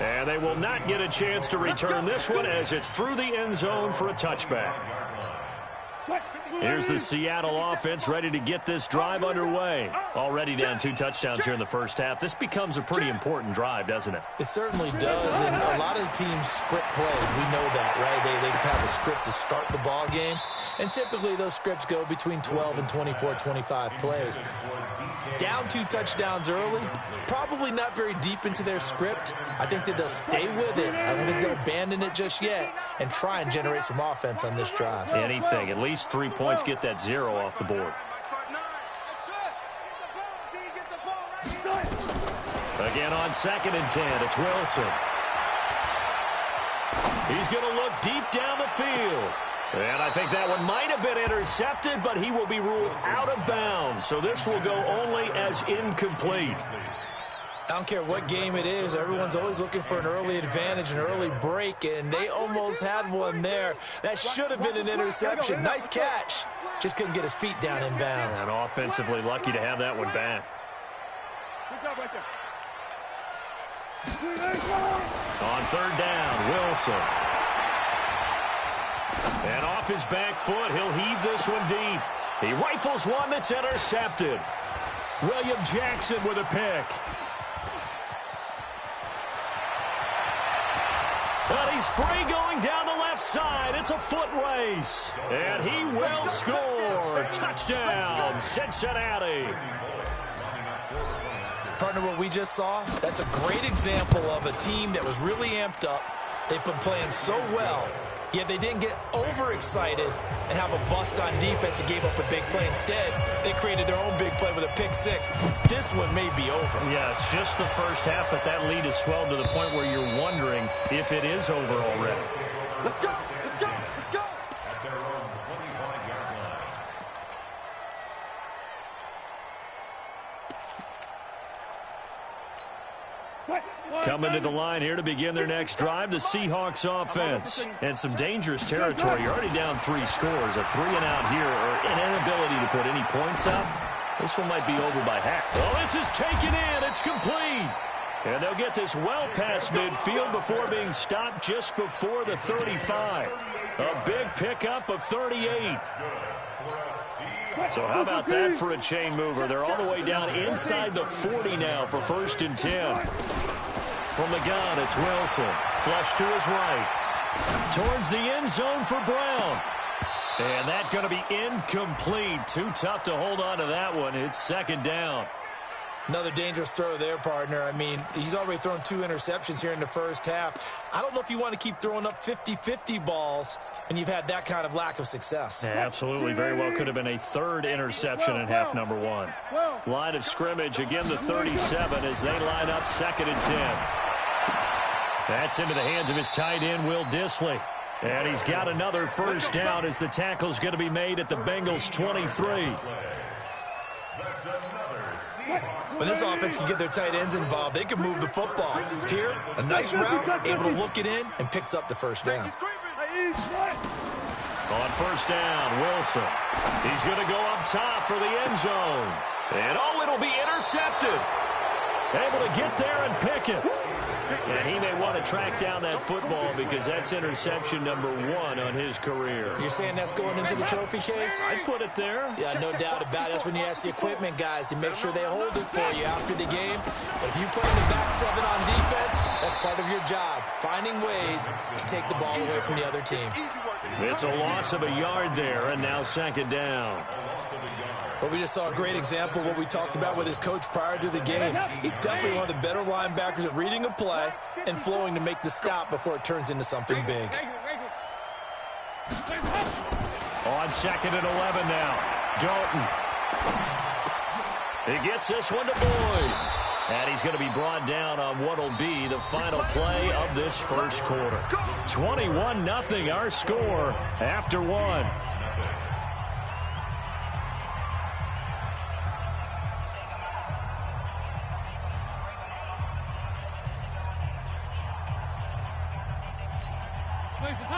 And they will not get a chance to return this one as it's through the end zone for a touchback. Here's the Seattle offense ready to get this drive underway. Already down 2 touchdowns here in the first half. This becomes a pretty important drive, doesn't it? It certainly does, and a lot of teams script plays. We know that, right? They have a script to start the ball game, and typically those scripts go between 12 and 24, 25 plays. Down 2 touchdowns early, probably not very deep into their script. I think that they'll stay with it. I don't think they'll abandon it just yet and try and generate some offense on this drive. Anything. At least 3 points, get that 0 off the board. Again on 2nd and 10, it's Wilson. He's going to look deep down the field. And I think that one might have been intercepted, but he will be ruled out of bounds. So this will go only as incomplete. I don't care what game it is. Everyone's always looking for an early advantage, an early break, and they almost had one there. That should have been an interception. Nice catch. Just couldn't get his feet down in bounds. And offensively lucky to have that one back. On 3rd down, Wilson. And off his back foot, he'll heave this one deep. He rifles one that's intercepted. William Jackson with a pick. But he's free going down the left side. It's a foot race. And he will score. Touchdown, Cincinnati. Partner, what we just saw, that's a great example of a team that was really amped up. They've been playing so well, yet they didn't get overexcited and have a bust on defense and gave up a big play. Instead, they created their own big play with a pick 6. This one may be over. Yeah, it's just the first half, but that lead has swelled to the point where you're wondering if it is over already. Let's go! Let's go! Let's go! Coming to the line here to begin their next drive, the Seahawks offense. And some dangerous territory. You're already down 3 scores. A 3-and-out here, or an inability to put any points up. This one might be over by half. Well, this is taken in. It's complete. And they'll get this well past midfield before being stopped just before the 35. A big pickup of 38. So how about that for a chain mover? They're all the way down inside the 40 now for 1st and 10. From the gun, it's Wilson. Flush to his right. Towards the end zone for Brown. And that's going to be incomplete. Too tough to hold on to that one. It's 2nd down. Another dangerous throw there, partner. I mean, he's already thrown 2 interceptions here in the first half. I don't know if you want to keep throwing up 50-50 balls when you've had that kind of lack of success. Yeah, absolutely. Very well could have been a 3rd interception in half number 1. Line of scrimmage, again the 37 as they line up 2nd and 10. That's into the hands of his tight end, Will Dissly. And he's got another 1st down as the tackle's going to be made at the Bengals' 23. When this offense can get their tight ends involved, they can move the football. Here, a nice route, able to look it in, and picks up the 1st down. On 1st down, Wilson. He's going to go up top for the end zone. And, oh, it'll be intercepted. Able to get there and pick it. And he may want to track down that football because that's interception number 1 on his career. You're saying that's going into the trophy case? I'd put it there. Yeah, no doubt about it. That's when you ask the equipment guys to make sure they hold it for you after the game. But if you play in the back 7 on defense, that's part of your job, finding ways to take the ball away from the other team. It's a loss of a yard there, and now 2nd down. Well, we just saw a great example of what we talked about with his coach prior to the game. He's definitely one of the better linebackers at reading a play and flowing to make the stop before it turns into something big. On 2nd and 11 now, Dalton. He gets this one to Boyd. And he's going to be brought down on what will be the final play of this first quarter. 21-0 our score after 1.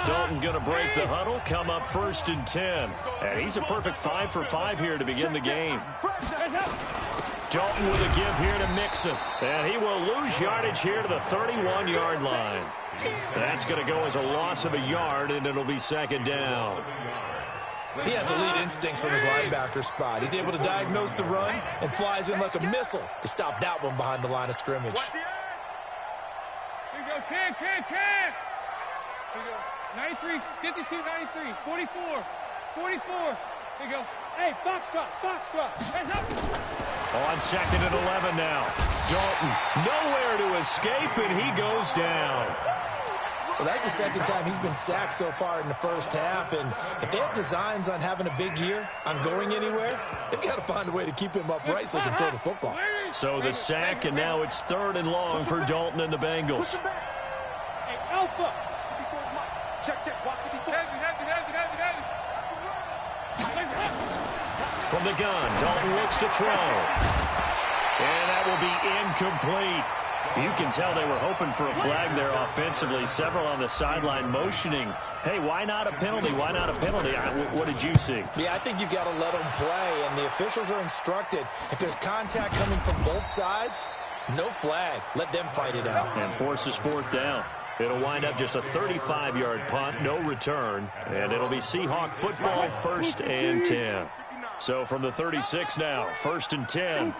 Dalton going to break the huddle, come up 1st and 10. And he's a perfect 5 for 5 here to begin the game. Dalton with a give here to Mixon. And he will lose yardage here to the 31-yard line. That's going to go as a loss of a yard, and it'll be second down. He has elite instincts from his linebacker spot. He's able to diagnose the run and flies in like a missile to stop that one behind the line of scrimmage. Here you go, Cam. Here you go. 93, 52, 93, 44, 44. Here you go. Hey, foxtrot. Hands up. On second and 11 now. Dalton nowhere to escape, and he goes down. Well, that's the second time he's been sacked so far in the first half, and if they have designs on having a big year, on going anywhere, they've got to find a way to keep him upright so he can throw the football. So the sack, and now it's 3rd and long for Dalton and the Bengals. Hey, Alpha. Check. Watch 54. From the gun, Dalton looks to throw. And that will be incomplete. You can tell they were hoping for a flag there offensively. Several on the sideline motioning. Hey, why not a penalty? Why not a penalty? What did you see? Yeah, I think you've got to let them play, and the officials are instructed. If there's contact coming from both sides, no flag. Let them fight it out. And forces 4th down. It'll wind up just a 35-yard punt, no return, and it'll be Seahawk football, 1st and 10. So from the 36 now, 1st and 10.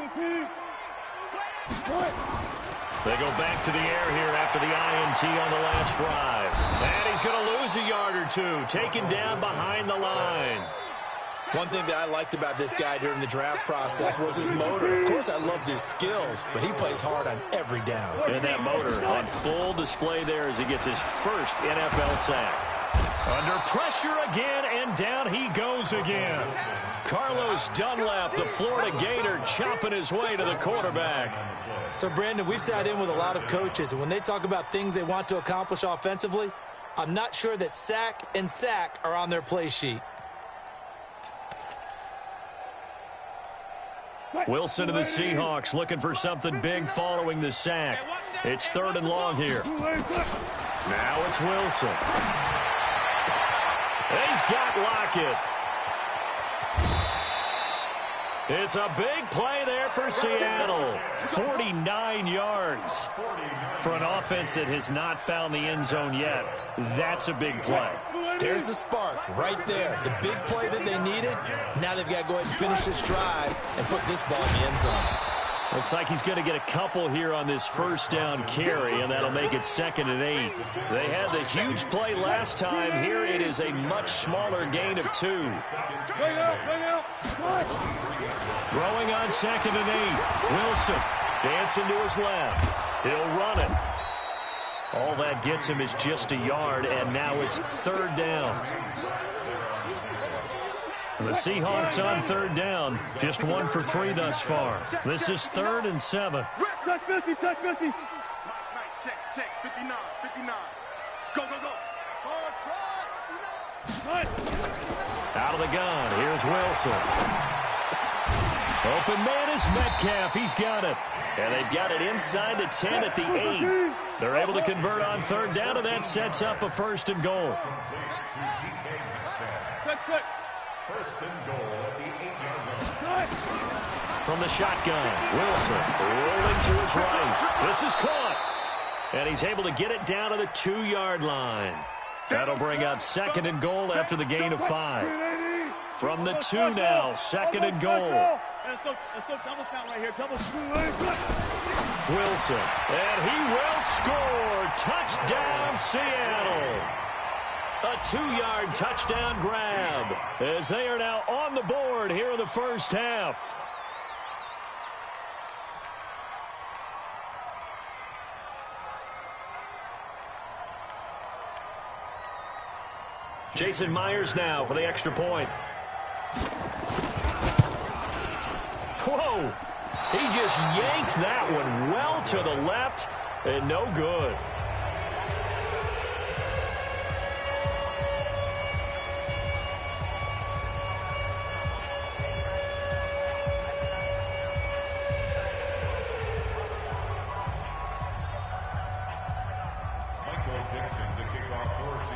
They go back to the air here after the INT on the last drive. And he's going to lose a yard or two, taken down behind the line. One thing that I liked about this guy during the draft process was his motor. Of course, I loved his skills, but he plays hard on every down. And that motor on full display there as he gets his first NFL sack. Under pressure again, and down he goes again. Carlos Dunlap, the Florida Gator, chopping his way to the quarterback. So, Brandon, we sat in with a lot of coaches, and when they talk about things they want to accomplish offensively, I'm not sure that sack and sack are on their play sheet. Wilson of the Seahawks looking for something big following the sack. It's 3rd and long here. Now it's Wilson. He's got Lockett. It's a big play there for Seattle. 49 yards for an offense that has not found the end zone yet. That's a big play. There's the spark right there. The big play that they needed. Now they've got to go ahead and finish this drive and put this ball in the end zone. Looks like he's going to get a couple here on this 1st down carry, and that'll make it 2nd and 8. They had the huge play last time. Here it is a much smaller gain of 2. Throwing on 2nd and 8. Wilson dancing to his left. He'll run it. All that gets him is just a yard, and now it's 3rd down. The Seahawks on 3rd down, just 1 for 3 thus far. This is 3rd and 7. Touch 50. Check. 59. Go. Hard try. Out of the gun, here's Wilson. Open man is Metcalf, he's got it. And they've got it inside the 10 at the 8. They're able to convert on 3rd down, and that sets up a 1st and goal. Check. 1st and goal at the 8-yard line. From the shotgun, Wilson rolling to his right. This is caught. And he's able to get it down to the 2-yard line. That'll bring up 2nd and goal after the gain of 5. From the 2 now, 2nd and goal. Let's go double count right here. Wilson, and he will score. Touchdown, Seattle. A 2-yard touchdown grab as they are now on the board here in the 1st half. Jason Myers now for the extra point. Whoa! He just yanked that one well to the left and no good.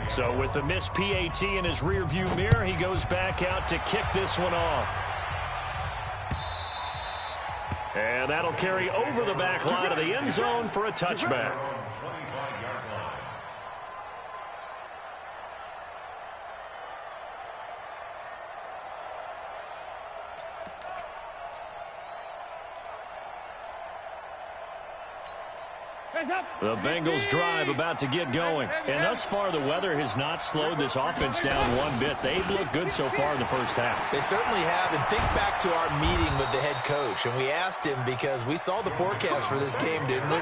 So with the missed PAT in his rearview mirror, he goes back out to kick this one off. And that'll carry over the back line of the end zone for a touchback. The Bengals drive about to get going. And thus far, the weather has not slowed this offense down one bit. They've looked good so far in the first half. They certainly have. And think back to our meeting with the head coach. And we asked him because we saw the forecast for this game, didn't we?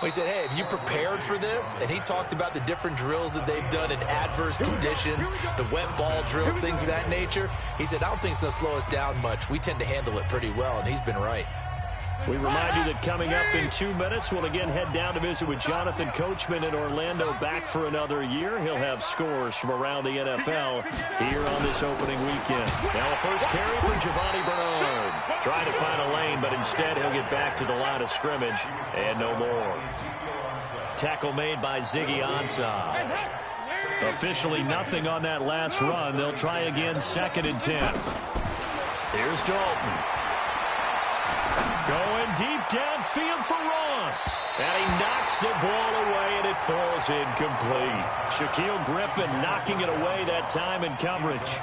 We said, hey, have you prepared for this? And he talked about the different drills that they've done in adverse conditions, the wet ball drills, things of that nature. He said, I don't think it's going to slow us down much. We tend to handle it pretty well, and he's been right. We remind you that coming up in 2 minutes, we'll again head down to visit with Jonathan Coachman in Orlando, back for another year. He'll have scores from around the NFL here on this opening weekend. Now a first carry for Giovanni Bernard. Trying to find a lane, but instead he'll get back to the line of scrimmage and no more. Tackle made by Ziggy Ansah. Officially nothing on that last run. They'll try again 2nd and 10. Here's Dalton. Going deep downfield for Ross. And he knocks the ball away, and it falls incomplete. Shaquille Griffin knocking it away that time in coverage.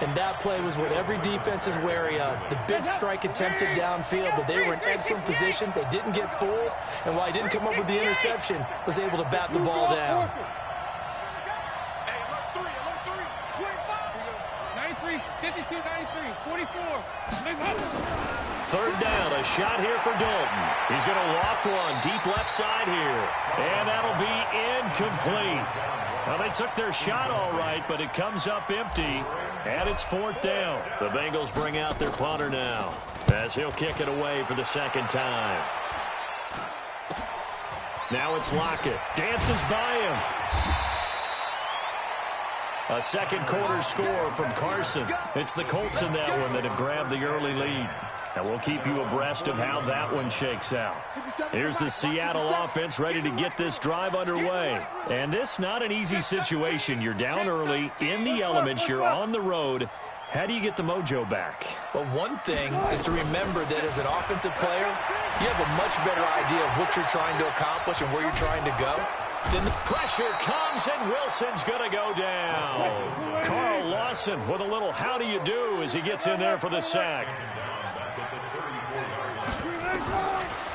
And that play was what every defense is wary of. The big strike attempted downfield, but they were in excellent position. They didn't get fooled. And while he didn't come up with the interception, was able to bat the ball down. 93, 52, 93, 44. 3rd down, a shot here for Dalton. He's going to loft one deep left side here. And that'll be incomplete. Well, they took their shot all right, but it comes up empty. And it's 4th down. The Bengals bring out their punter now, as he'll kick it away for the 2nd time. Now it's Lockett. Dances by him. A 2nd quarter score from Carson. It's the Colts in that one that have grabbed the early lead. And we'll keep you abreast of how that one shakes out. Here's the Seattle offense ready to get this drive underway. And this not an easy situation. You're down early, in the elements, you're on the road. How do you get the mojo back? Well, one thing is to remember that as an offensive player, you have a much better idea of what you're trying to accomplish and where you're trying to go. Then the pressure comes, and Wilson's going to go down. Carl Lawson with a little how do you do as he gets in there for the sack.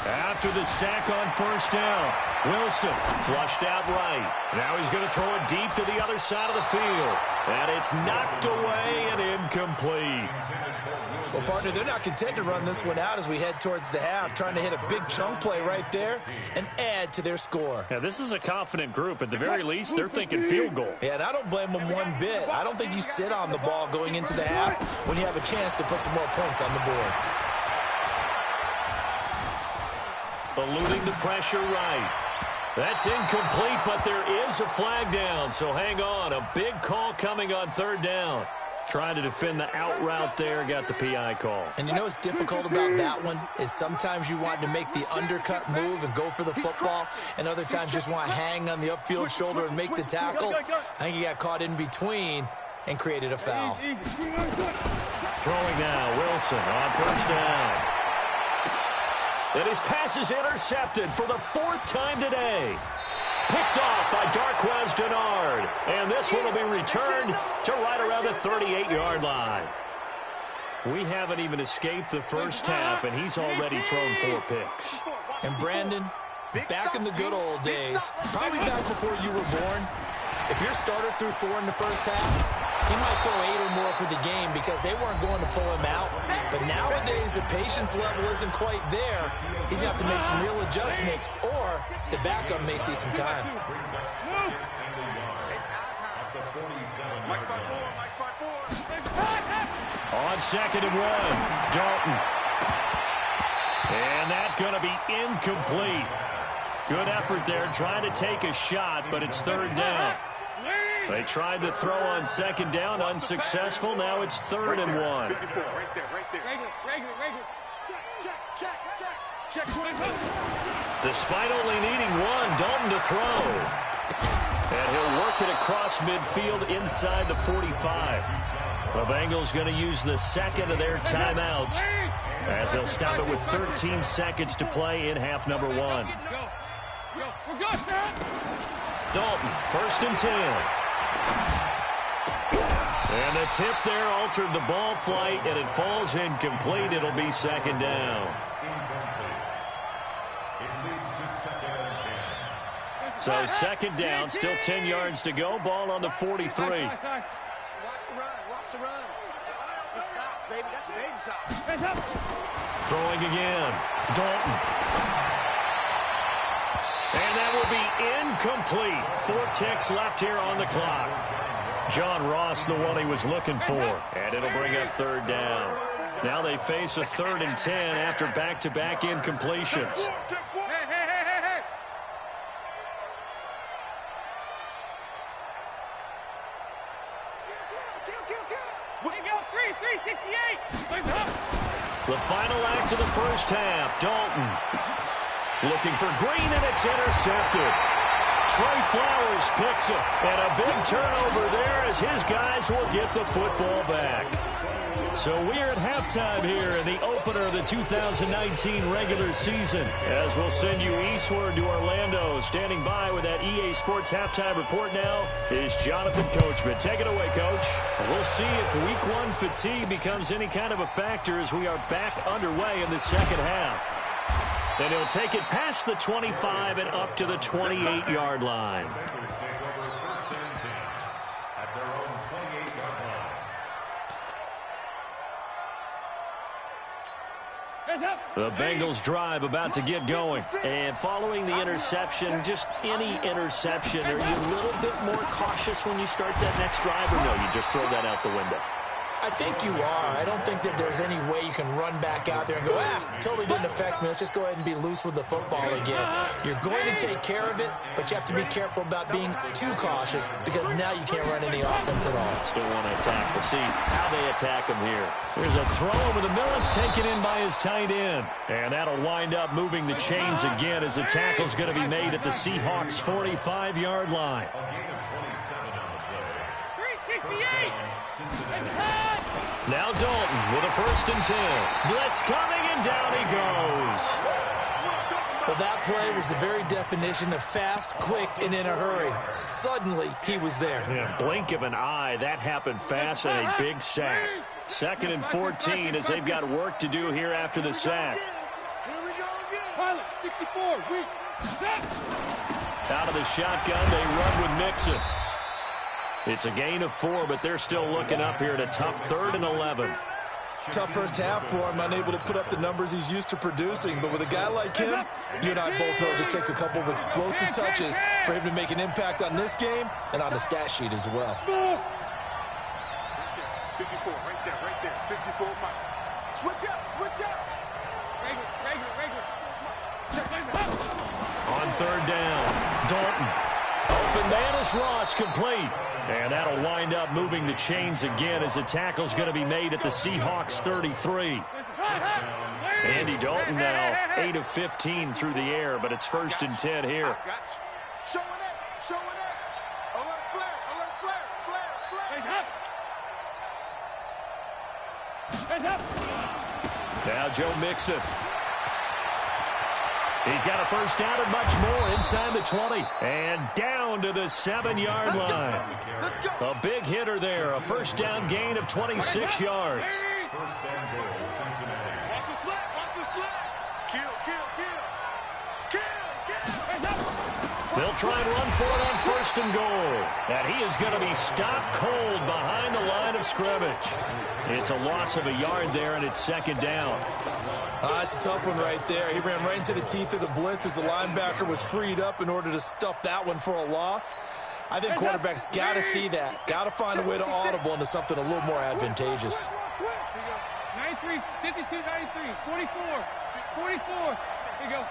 After the sack on 1st down, Wilson flushed out right. Now he's going to throw it deep to the other side of the field. And it's knocked away and incomplete. Well, partner, they're not content to run this one out as we head towards the half, trying to hit a big chunk play right there and add to their score. Yeah, this is a confident group. At the very least, they're thinking field goal. Yeah, and I don't blame them one bit. I don't think you sit on the ball going into the half when you have a chance to put some more points on the board. Eluding the pressure right. That's incomplete, but there is a flag down, so hang on. A big call coming on 3rd down. Trying to defend the out route there, got the PI call. And you know what's difficult about that one is sometimes you want to make the undercut move and go for the football, and other times just want to hang on the upfield shoulder and make the tackle. I think he got caught in between and created a foul. Throwing now, Wilson on 1st down. And his pass is intercepted for the 4th time today. Picked off by Darquez Dennard. And this one will be returned to right around the 38-yard line. We haven't even escaped the first half, and he's already thrown 4 picks. And Brandon, back in the good old days, probably back before you were born, if your starter threw 4 in the first half, he might throw 8 or more for the game because they weren't going to pull him out. But nowadays, the patience level isn't quite there. He's going to have to make some real adjustments, or the backup may see some time. On 2nd and 1, Dalton. And that's going to be incomplete. Good effort there, trying to take a shot, but it's 3rd down. They tried to throw on 2nd down, unsuccessful. Now it's 3rd and 1. Despite only needing 1, Dalton to throw. And he'll work it across midfield inside the 45. The Bengals going to use the 2nd of their timeouts as they'll stop it with 13 seconds to play in half number 1. Go. We're good, man. Dalton, 1st and 10. And the tip there altered the ball flight, and it falls incomplete. It'll be 2nd down. So 2nd down, still 10 yards to go. Ball on the 43. Watch the run. Watch the run. That's soft, baby. That's baby soft. Throwing again. Dalton. And that will be incomplete. 4 ticks left here on the clock. John Ross, the one he was looking for. And it'll bring up 3rd down. Now they face a 3rd and 10 after back-to-back incompletions. Hey. We go 368. The final act of the first half. Dalton looking for Green, and it's intercepted. Trey Flowers picks it, and a big turnover there as his guys will get the football back. So we're at halftime here in the opener of the 2019 regular season, as we'll send you eastward to Orlando. Standing by with that EA Sports halftime report now is Jonathan Coachman. Take it away, Coach. We'll see if Week 1 fatigue becomes any kind of a factor as we are back underway in the second half. And he'll take it past the 25 and up to the 28-yard line. The Bengals drive about to get going. And following the interception, just any interception, are you a little bit more cautious when you start that next drive, or no, you just throw that out the window? I think you are. I don't think that there's any way you can run back out there and go, totally didn't affect me. Let's just go ahead and be loose with the football again. You're going to take care of it, but you have to be careful about being too cautious because now you can't run any offense at all. Still want to attack. We'll see how they attack him here. There's a throw over the middle. It's taken in by his tight end. And that'll wind up moving the chains again as the tackle's going to be made at the Seahawks' 45-yard line. 368. Now Dalton with a 1st and 10. Blitz coming, and down he goes. Well, that play was the very definition of fast, quick, and in a hurry. Suddenly, he was there. Yeah, blink of an eye. That happened fast and a big sack. 2nd and 14 as they've got work to do here after the sack. Pilot, 64, weak. Out of the shotgun, they run with Mixon. It's a gain of 4, but they're still looking up here at a tough 3rd and 11. Tough first half for him, unable to put up the numbers he's used to producing. But with a guy like him, you and I both know it just takes a couple of explosive touches for him to make an impact on this game and on the stat sheet as well. 54, right there. 54, Mike. Switch up. On 3rd down, Dalton. Open man is Ross, complete. And that'll wind up moving the chains again as the tackle's going to be made at the Seahawks' 33. Andy Dalton now 8 of 15 through the air, but it's 1st and 10 here. Showing it. Alert flare. Now Joe Mixon. He's got a 1st down and much more inside the 20. And down to the 7-yard line. A big hitter there. A 1st down gain of 26 yards. Watch the slap. Kill. They'll try and run for it on 1st and goal. And he is going to be stopped cold behind the line of scrimmage. It's a loss of a yard there, and it's 2nd down. It's a tough one right there. He ran right into the teeth of the blitz as the linebacker was freed up in order to stuff that one for a loss. I think quarterbacks got to see that. Got to find a way to audible into something a little more advantageous. 93, 52, 93, 44. Here you go.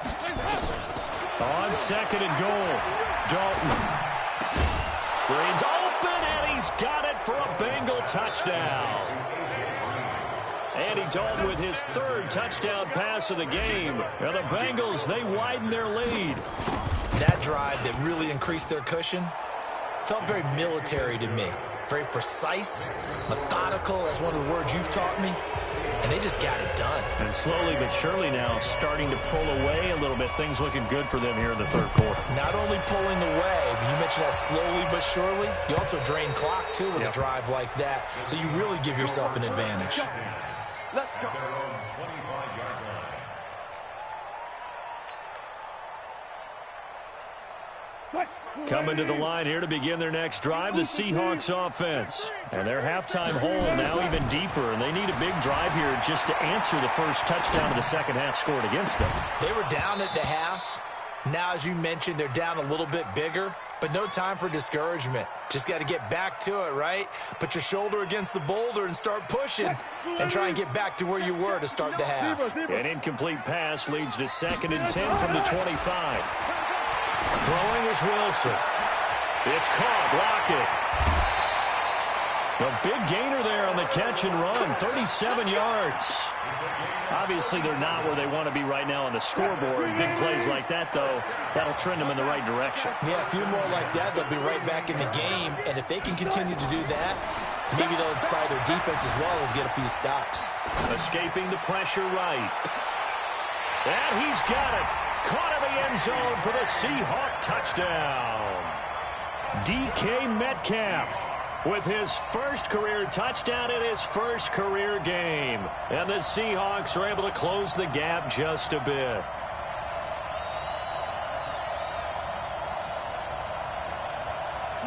On 2nd and goal, Dalton. Green's open, and he's got it for a Bengal touchdown. Andy Dalton with his 3rd touchdown pass of the game. Now the Bengals, they widen their lead. That drive that really increased their cushion felt very military to me. Very precise, methodical. That's one of the words you've taught me. and they just got it done. And slowly but surely now starting to pull away a little bit. Things looking good for them here in the third quarter. Not only pulling away, but you mentioned that slowly but surely. You also drain clock, too, with a drive like that. So you really give yourself an advantage. Let's go. Coming to the line here to begin their next drive, the Seahawks offense. And their halftime hole now even deeper, and they need a big drive here just to answer the first touchdown of the second half scored against them. They were down at the half. Now, as you mentioned, they're down a little bit bigger, but no time for discouragement. Just got to get back to it, right? Put your shoulder against the boulder and start pushing and try and get back to where you were to start the half. An incomplete pass leads to 2nd and 10 from the 25. Throwing is Wilson. It's caught. Lockett. A big gainer there on the catch and run. 37 yards. Obviously, they're not where they want to be right now on the scoreboard. Big plays like that, though, that'll trend them in the right direction. Yeah, a few more like that, they'll be right back in the game. And if they can continue to do that, maybe they'll inspire their defense as well and get a few stops. Escaping the pressure right. And he's got it. Caught in the end zone for the Seahawk touchdown. DK Metcalf with his first career touchdown in his first career game. And the Seahawks are able to close the gap just a bit.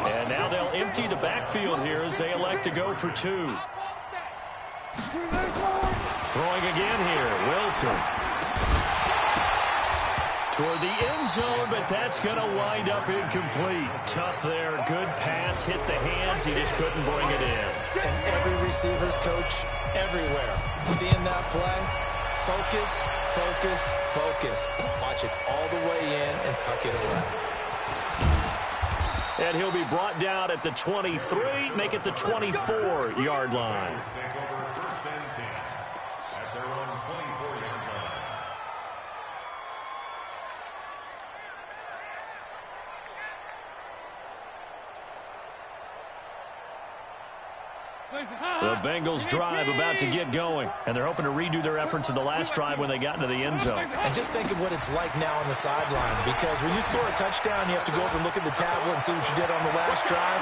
And now they'll empty the backfield here as they elect to go for 2. Throwing again here, Wilson. Toward the end zone, but that's going to wind up incomplete. Tough there. Good pass. Hit the hands. He just couldn't bring it in. And every receiver's coach everywhere. Seeing that play, focus, focus, focus. Watch it all the way in and tuck it away. And he'll be brought down at the 23, make it the 24-yard line. The Bengals drive about to get going, and they're hoping to redo their efforts in the last drive when they got into the end zone. And just think of what it's like now on the sideline, because when you score a touchdown, you have to go over and look at the tablet and see what you did on the last drive.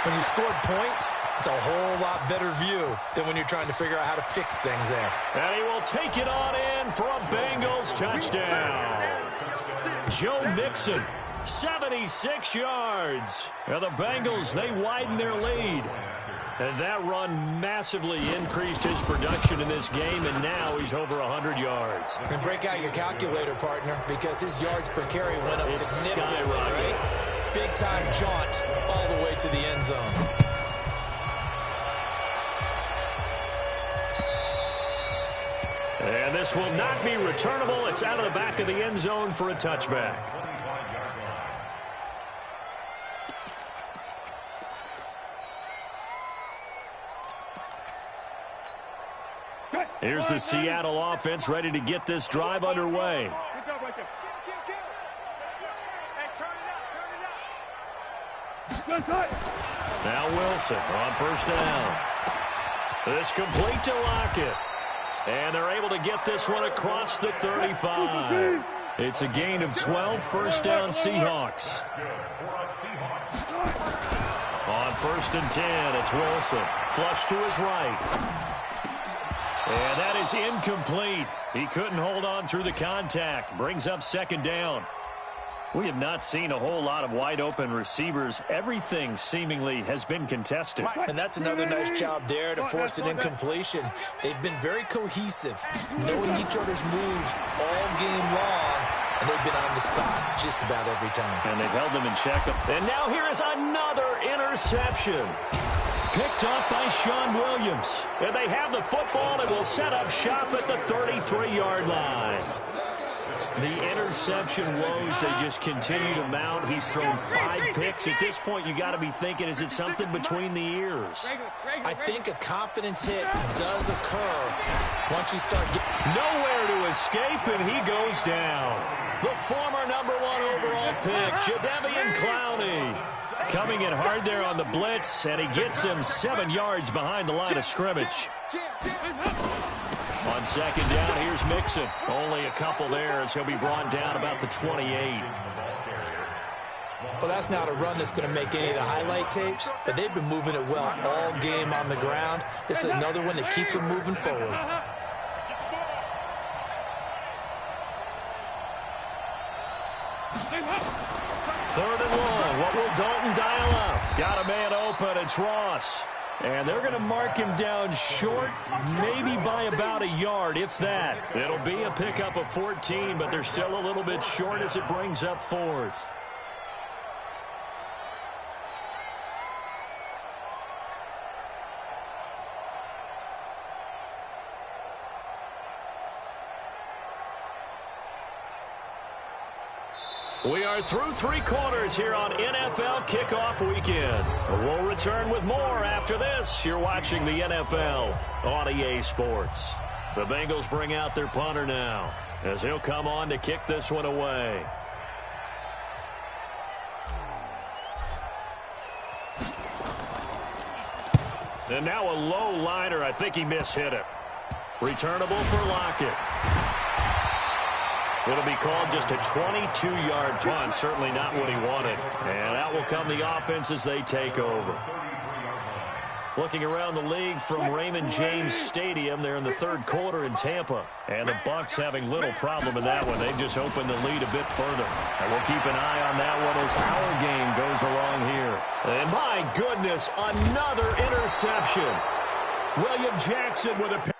When you scored points, it's a whole lot better view than when you're trying to figure out how to fix things there. And he will take it on in for a Bengals touchdown. Joe Mixon, 76 yards. And the Bengals, they widen their lead. And that run massively increased his production in this game, and now he's over 100 yards. And break out your calculator, partner, because his yards per carry went up significantly, right? Big-time jaunt all the way to the end zone. And this will not be returnable. It's out of the back of the end zone for a touchback. Here's the Seattle offense ready to get this drive underway. Now Wilson on first down. This complete to Lockett. And they're able to get this one across the 35. It's a gain of 12, first down Seahawks. On 1st and 10, it's Wilson. Flush to his right. And that is incomplete. He couldn't hold on through the contact. Brings up 2nd down. We have not seen a whole lot of wide-open receivers. Everything seemingly has been contested. And that's another nice job there to force an incompletion. They've been very cohesive, knowing each other's moves all game long, and they've been on the spot just about every time. And they've held them in check. And now here is another interception. Picked up by Sean Williams. And they have the football and will set up shop at the 33-yard line. The interception woes, they just continue to mount. He's thrown 5 picks. At this point, you got to be thinking, is it something between the ears? I think a confidence hit does occur once you start getting nowhere to escape, and he goes down. The former #1 overall pick, Jadeveon Clowney, coming in hard there on the blitz, and he gets him 7 yards behind the line of scrimmage. On second down, here's Mixon. Only a couple there as he'll be brought down about the 28. Well, that's not a run that's going to make any of the highlight tapes, but they've been moving it well all game on the ground. This is another one that keeps them moving forward. Third and long. What will Dalton dial up? Got a man open. It's Ross. And they're going to mark him down short, maybe by about a yard, if that. It'll be a pickup of 14, but they're still a little bit short as it brings up fourth. We are through three quarters here on NFL Kickoff Weekend. We'll return with more after this. You're watching the NFL on EA Sports. The Bengals bring out their punter now as he'll come on to kick this one away. And now a low liner. I think he mishit it. Returnable for Lockett. It'll be called just a 22-yard punt. Certainly not what he wanted. And out will come the offense as they take over. Looking around the league from Raymond James Stadium, they're in the third quarter in Tampa. And the Bucs having little problem in that one. They've just opened the lead a bit further. And we'll keep an eye on that one as our game goes along here. And my goodness, another interception. William Jackson with a